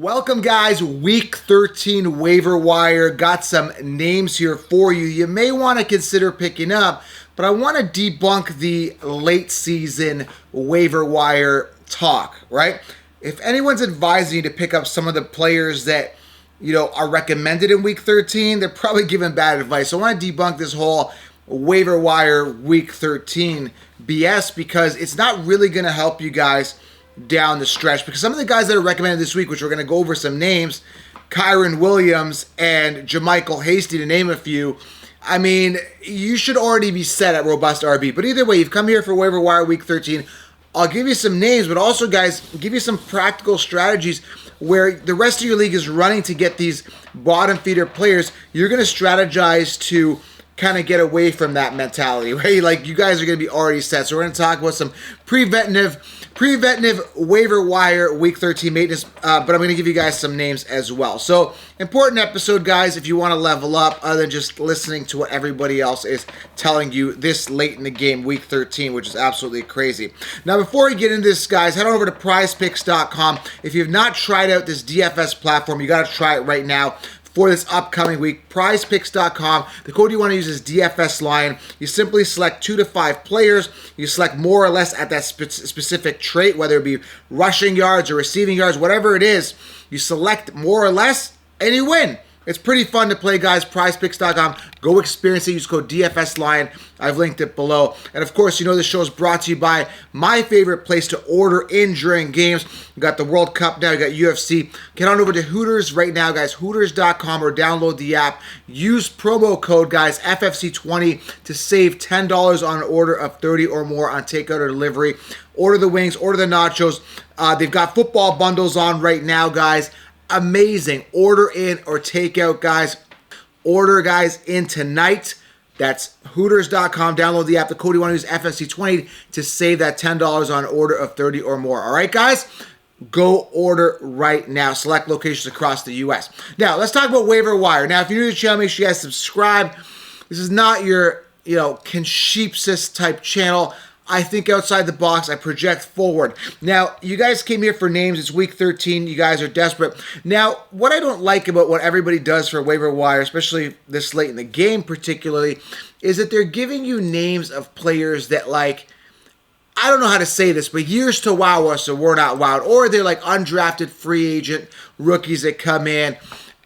Welcome, guys. Week 13 waiver wire. Got some names here for you. You may want to consider picking up, but I want to debunk the late season waiver wire talk, right? If anyone's advising you to pick up some of the players that, are recommended in week 13, they're probably giving bad advice. So I want to debunk this whole waiver wire week 13 BS because it's not really going to help you guys down the stretch, because some of the guys that are recommended this week, which we're going to go over some names, Kyron Williams and JaMycal Hasty, to name a few, I mean, you should already be set at robust RB. But either way, you've come here for waiver wire week 13. I'll give you some names, but also, guys, give you some practical strategies where the rest of your league is running to get these bottom feeder players. You're going to strategize to kind of get away from that mentality, right? Like, you guys are going to be already set. So we're going to talk about some preventive waiver wire week 13 maintenance, but I'm going to give you guys some names as well. So important episode, guys, if you want to level up other than just listening to what everybody else is telling you this late in the game, week 13, which is absolutely crazy. Now, before we get into this, guys, head on over to prizepicks.com. If you have not tried out this DFS platform, you got to try it right now for this upcoming week. Prizepicks.com. The code you want to use is DFS Lion. You simply select 2 to 5 players. You select more or less at that specific trait, whether it be rushing yards or receiving yards, whatever it is. You select more or less, and you win. It's pretty fun to play, guys. PrizePicks.com. Go experience it. Use code DFS Lion. I've linked it below. And of course, this show is brought to you by my favorite place to order in during games. You got the World Cup now. You got UFC. Get on over to Hooters right now, guys. Hooters.com, or download the app. Use promo code, guys, FFC20 to save $10 on an order of 30 or more on takeout or delivery. Order the wings. Order the nachos. They've got football bundles on right now, guys. Amazing. Order in or take out, guys. Order, guys, in tonight. That's Hooters.com. Download the app. The code you want to use FFC20 to save that $10 on order of 30 or more. All right, guys? Go order right now. Select locations across the U.S. Now, let's talk about waiver wire. Now, if you're new to the channel, make sure you guys subscribe. This is not your, Concheapsis type channel. I think outside the box. I project forward. Now, you guys came here for names. It's week 13. You guys are desperate. Now, what I don't like about what everybody does for waiver wire, especially this late in the game particularly, is that they're giving you names of players that, I don't know how to say this, but years to wow us, so we're not wowed. Or they're undrafted free agent rookies that come in,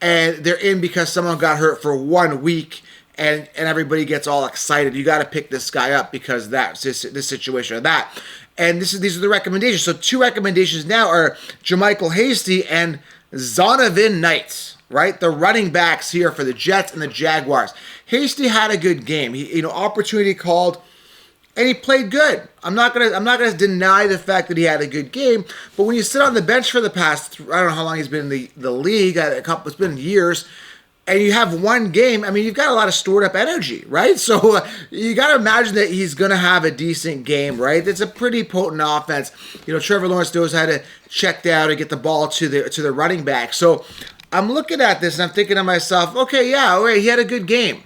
and they're in because someone got hurt for 1 week. And everybody gets all excited. You got to pick this guy up because that's this situation or that. And these are the recommendations. So 2 recommendations now are JaMycal Hasty and Zonovan Knight, right? The running backs here for the Jets and the Jaguars. Hasty had a good game. He, opportunity called, and he played good. I'm not gonna deny the fact that he had a good game. But when you sit on the bench for the past, I don't know how long he's been in the league. It's been years. And you have 1 game, you've got a lot of stored up energy, right? So you got to imagine that he's going to have a decent game, right? It's a pretty potent offense. Trevor Lawrence knows how to check down and get the ball to the running back. So I'm looking at this and I'm thinking to myself, okay, yeah, all right, he had a good game.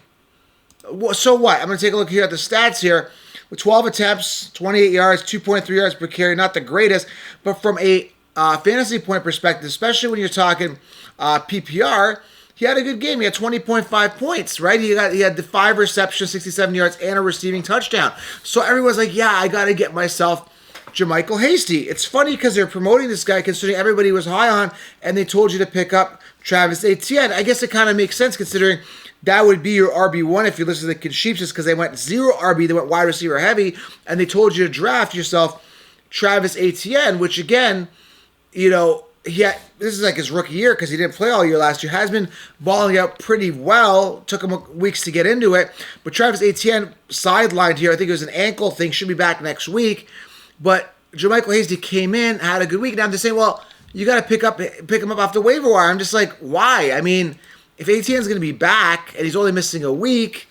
So what? I'm going to take a look here at the stats here. With 12 attempts, 28 yards, 2.3 yards per carry, not the greatest, but from a fantasy point perspective, especially when you're talking PPR, he had a good game. He had 20.5 points, right? He had the 5 receptions, 67 yards, and a receiving touchdown. So everyone's like, yeah, I got to get myself JaMycal Hasty. It's funny because they're promoting this guy considering everybody was high on, and they told you to pick up Travis Etienne. I guess it kind of makes sense considering that would be your RB1 if you listen to the Concheapsis, because they went 0 RB, they went wide receiver heavy, and they told you to draft yourself Travis Etienne, which again, this is his rookie year because he didn't play all year last year. Has been balling out pretty well. Took him weeks to get into it. But Travis Etienne sidelined here. I think it was an ankle thing. Should be back next week. But JaMycal Hasty came in, had a good week. Now they're saying, well, you got to pick him up off the waiver wire. I'm just like, why? If Etienne's going to be back and he's only missing a week,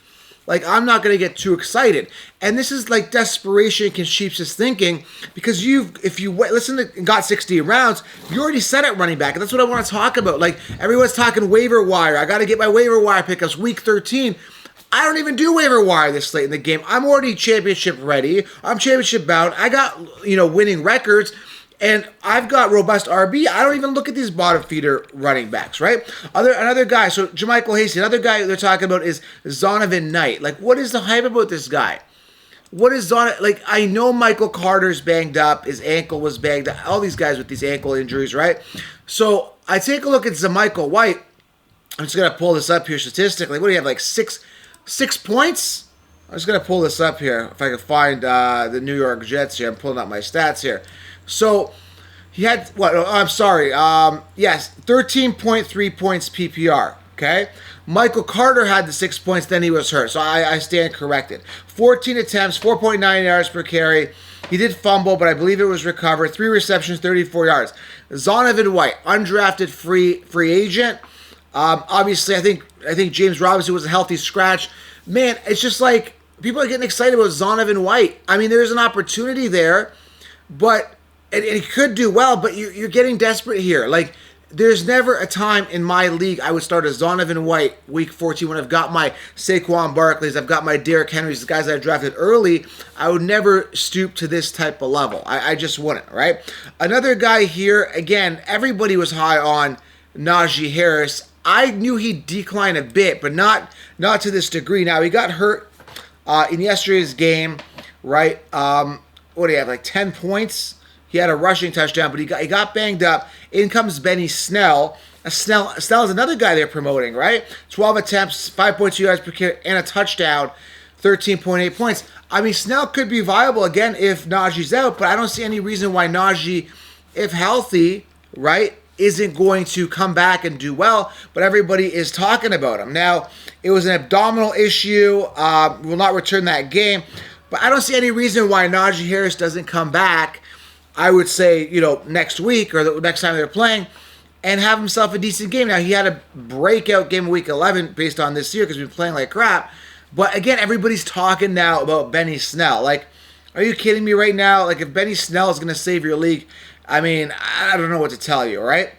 I'm not going to get too excited. And this is desperation Concheapsis thinking, because if you listen to got 60 rounds, you already set at running back. And that's what I want to talk about. Everyone's talking waiver wire. I got to get my waiver wire pickups week 13. I don't even do waiver wire this late in the game. I'm already championship ready. I'm championship bound. I got, winning records. And I've got robust RB. I don't even look at these bottom feeder running backs, right? Another guy, so JaMychal Hasty, another guy they're talking about is Zonovan Knight. Like, what is the hype about this guy? What is Zonovan? Like, I know Michael Carter's banged up. His ankle was banged up. All these guys with these ankle injuries, right? So I take a look at JaMychal White. I'm just going to pull this up here statistically. What do you have, like six points? I'm just going to pull this up here. If I can find the New York Jets here. I'm pulling up my stats here. So he had, what? Oh, I'm sorry. Yes, 13.3 points PPR. Okay? Michael Carter had the 6 points, then he was hurt. So I stand corrected. 14 attempts, 4.9 yards per carry. He did fumble, but I believe it was recovered. 3 receptions, 34 yards. Zonovan White, undrafted free agent. Obviously, I think James Robinson was a healthy scratch. Man, it's just like people are getting excited about Zonovan White. I mean, there's an opportunity there, but and he could do well. But you're getting desperate here. Like, there's never a time in my league I would start a Zonovan White week 14 when I've got my Saquon Barkleys, I've got my Derrick Henrys, the guys I drafted early. I would never stoop to this type of level. I just wouldn't, right? Another guy here, again, everybody was high on Najee Harris. I knew he'd decline a bit, but not to this degree. Now, he got hurt in yesterday's game, right? What do you have, like 10 points? He had a rushing touchdown, but he got banged up. In comes Benny Snell. Snell is another guy they're promoting, right? 12 attempts, 5.2 yards per carry, and a touchdown, 13.8 points. I mean, Snell could be viable again if Najee's out, but I don't see any reason why Najee, if healthy, right, isn't going to come back and do well, but everybody is talking about him. Now, it was an abdominal issue. Will not return that game, but I don't see any reason why Najee Harris doesn't come back. I would say, next week or the next time they're playing and have himself a decent game. Now, he had a breakout game in week 11 based on this year because we've been playing like crap. But again, everybody's talking now about Benny Snell. Like, are you kidding me right now? Like, if Benny Snell is going to save your league, I mean, I don't know what to tell you, right?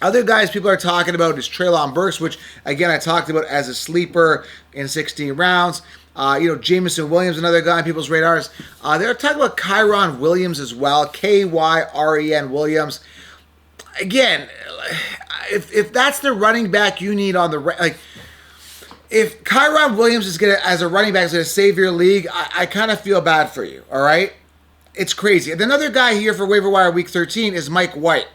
Other guys people are talking about is Treylon Burks, which, again, I talked about as a sleeper in 16 rounds. Jameson Williams, another guy on people's radars. They're talking about Kyron Williams as well. Kyren Williams. Again, if that's the running back you need on the if Kyron Williams is as a running back is gonna save your league, I kind of feel bad for you. All right, it's crazy. And another guy here for Waiver Wire Week 13 is Mike White.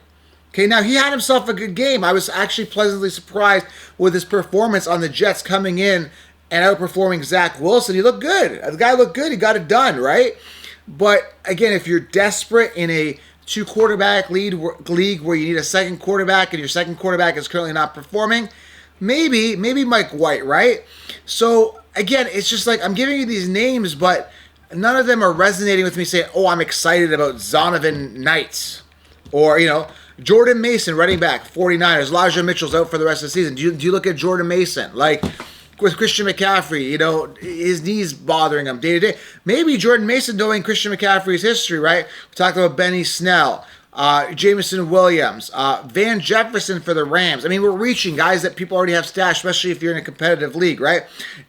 Okay, now he had himself a good game. I was actually pleasantly surprised with his performance on the Jets coming in and outperforming Zach Wilson. He looked good. The guy looked good. He got it done, right? But again, if you're desperate in a 2-quarterback league where you need a second quarterback and your second quarterback is currently not performing, maybe Mike White, right? So again, it's just like I'm giving you these names, but none of them are resonating with me saying, oh, I'm excited about Zonovan Knight. Or, Jordan Mason, running back, 49ers. Elijah Mitchell's out for the rest of the season. Do you look at Jordan Mason? Like, with Christian McCaffrey, his knees bothering him day to day. Maybe Jordan Mason knowing Christian McCaffrey's history, right? We talked about Benny Snell, Jameson Williams, Van Jefferson for the Rams. I mean, we're reaching guys that people already have stashed, especially if you're in a competitive league, right?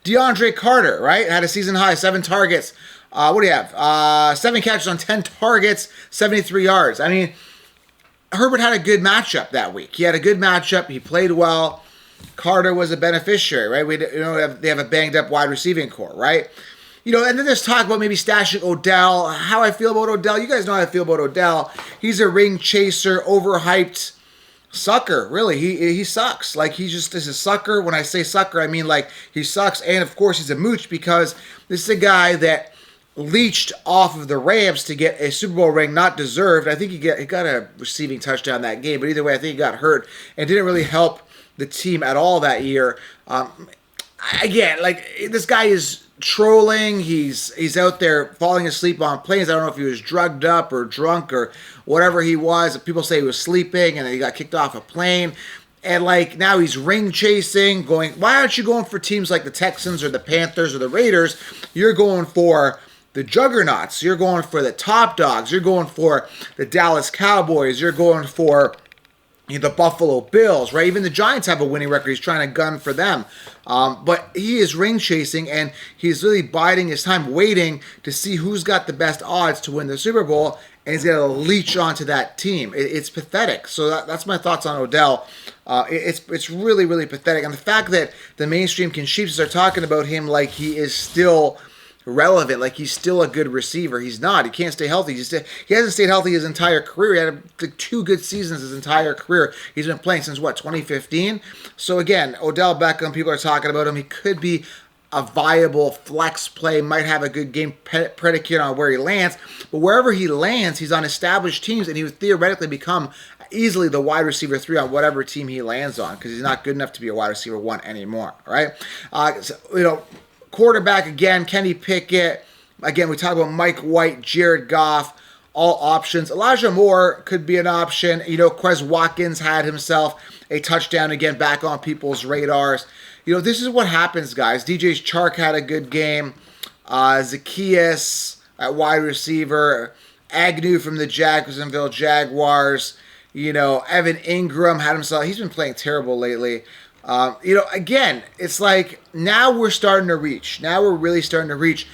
DeAndre Carter, right? Had a season high, 7 targets. What do you have? 7 catches on 10 targets, 73 yards. I mean, Herbert had a good matchup that week. He had a good matchup. He played well. Carter was a beneficiary, right? They have a banged up wide receiving core, right? And then there's talk about maybe stashing Odell. How I feel about Odell. You guys know how I feel about Odell. He's a ring chaser, overhyped sucker. Really, he sucks. Like, he just is a sucker. When I say sucker, I mean like he sucks. And of course, he's a mooch because this is a guy that leached off of the Rams to get a Super Bowl ring, not deserved. I think he got a receiving touchdown that game, but either way, I think he got hurt and didn't really help the team at all that year. Again, like, this guy is trolling. He's out there falling asleep on planes. I don't know if he was drugged up or drunk or whatever he was. People say he was sleeping and then he got kicked off a plane. And like now he's ring chasing, going, why aren't you going for teams like the Texans or the Panthers or the Raiders? You're going for the juggernauts. You're going for the top dogs. You're going for the Dallas Cowboys. You're going for the Buffalo Bills, right? Even the Giants have a winning record. He's trying to gun for them. But he is ring chasing, and he's really biding his time, waiting to see who's got the best odds to win the Super Bowl. and he's going to leech onto that team. It's pathetic. So that's my thoughts on Odell. It's really, really pathetic. And the fact that the mainstream sheeps are talking about him like he is still relevant, like he's still a good receiver. He's not. He can't stay healthy. He hasn't stayed healthy his entire career. He had like 2 good seasons his entire career. He's been playing since, 2015? So again, Odell Beckham, people are talking about him. He could be a viable flex play, might have a good game predicated on where he lands. But wherever he lands, he's on established teams, and he would theoretically become easily the wide receiver 3 on whatever team he lands on, because he's not good enough to be a wide receiver 1 anymore, right? Quarterback, again, Kenny Pickett. Again, we talk about Mike White, Jared Goff, all options. Elijah Moore could be an option. Quez Watkins had himself a touchdown again, back on people's radars. This is what happens, guys. DJ Chark had a good game. Zacchaeus at wide receiver. Agnew from the Jacksonville Jaguars. Evan Ingram had himself. He's been playing terrible lately. Again, it's like now we're starting to reach. Now we're really starting to reach.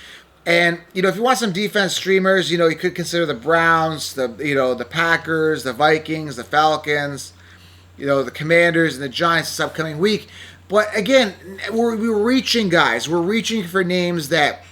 And, if you want some defense streamers, you could consider the Browns, the Packers, the Vikings, the Falcons, the Commanders, and the Giants this upcoming week. But again, we're reaching, guys. We're reaching for names that,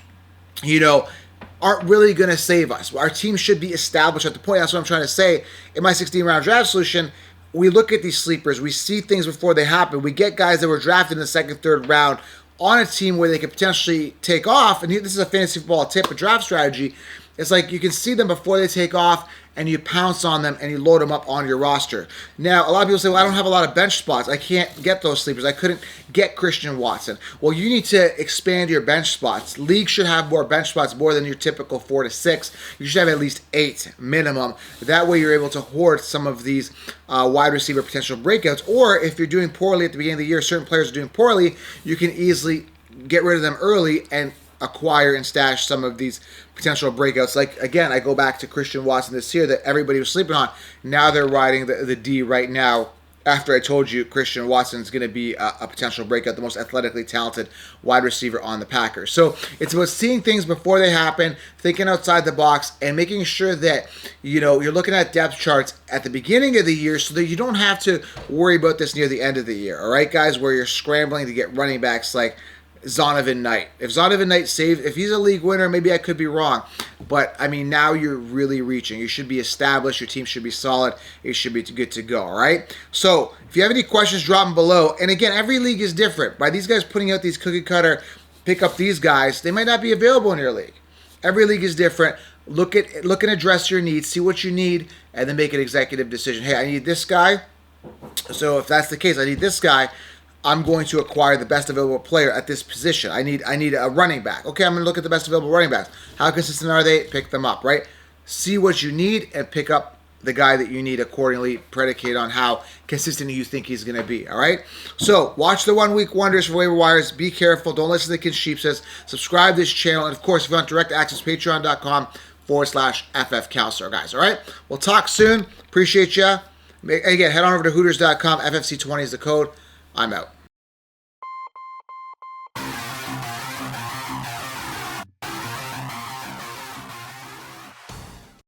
aren't really going to save us. Our team should be established at the point. That's what I'm trying to say. In my 16-round draft solution, we look at these sleepers. We see things before they happen. We get guys that were drafted in the 2nd, 3rd round on a team where they could potentially take off. And this is a fantasy football tip, a draft strategy. It's like you can see them before they take off, and you pounce on them and you load them up on your roster. Now, a lot of people say, well, I don't have a lot of bench spots. I can't get those sleepers. I couldn't get Christian Watson. Well, you need to expand your bench spots. League should have more bench spots, more than your typical 4 to 6. You should have at least 8 minimum. That way you're able to hoard some of these wide receiver potential breakouts. Or if you're doing poorly at the beginning of the year, certain players are doing poorly, you can easily get rid of them early and acquire and stash some of these potential breakouts. Like, again, I go back to Christian Watson this year that everybody was sleeping on. Now they're riding the D right now, after I told you Christian Watson's going to be a potential breakout, the most athletically talented wide receiver on the Packers. So it's about seeing things before they happen, thinking outside the box, and making sure that you're looking at depth charts at the beginning of the year so that you don't have to worry about this near the end of the year. All right, guys, where you're scrambling to get running backs like Zonovan Knight. If Zonovan Knight saves, if he's a league winner, maybe I could be wrong. But, now you're really reaching. You should be established. Your team should be solid. It should be good to go, all right? So, if you have any questions, drop them below. And again, every league is different. By these guys putting out these cookie cutter, pick up these guys, they might not be available in your league. Every league is different. Look and address your needs, see what you need, and then make an executive decision. Hey, I need this guy. So, if that's the case, I need this guy. I'm going to acquire the best available player at this position. I need a running back. Okay, I'm going to look at the best available running backs. How consistent are they? Pick them up, right? See what you need and pick up the guy that you need accordingly, predicated on how consistent you think he's going to be, all right? So, watch the 1 week wonders for waiver wires. Be careful. Don't listen to the kid sheep says. Subscribe to this channel. And, of course, if you want direct access, patreon.com/FFCalstar, guys, all right? We'll talk soon. Appreciate you. Again, head on over to Hooters.com. FFC20 is the code. I'm out.